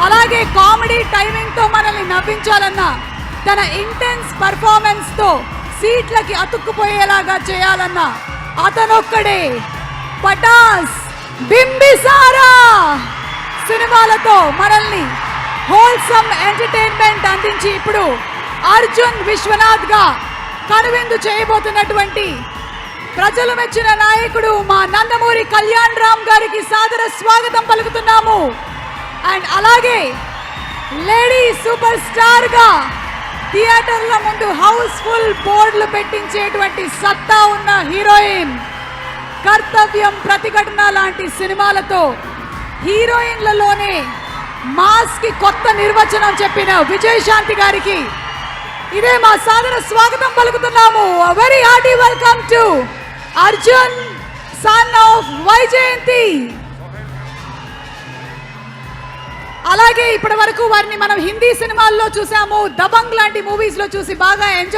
అలాగే comedy timing తో మనల్ని నవ్వించాలన్నా, తన ఇంటెన్స్ పర్ఫార్మెన్స్ తో సీట్లకి అతుక్కుపోయేలాగా చేయాలన్నా అతనొక్కడే. పటాస్, బింబిసారా సినిమాలతో మనల్ని హోల్సమ్ ఎంటర్టైన్మెంట్ అందించి ఇప్పుడు అర్జున్ విశ్వనాథ్ గా కనువిందు చేయబోతున్నటువంటి ప్రజలు మెచ్చిన నాయకుడు మా నందమూరి కళ్యాణ్ రామ్ గారికి సాదర స్వాగతం పలుకుతున్నాము. అండ్ అలాగే లేడీ సూపర్ స్టార్ గా థియేటర్ల ముందు హౌస్ఫుల్ బోర్డులు పెట్టించేటువంటి సత్తా ఉన్న హీరోయిన్, కర్తవ్యం, ప్రతిఘటన లాంటి సినిమాలతో హీరోయిన్లలోనే మాస్ కి కొత్త నిర్వచనం చెప్పిన విజయశాంతి గారికి ఇదే మా సాదర స్వాగతం పలుకుతున్నాము. Very hearty welcome to Arjun son of Vyjayanthi. అలాగే ఇప్పటి వరకు వారిని మనం హిందీ సినిమాల్లో చూసాము, దబంగ్ లాంటి మూవీస్ లో చూసి బాగా ఎంజాయ్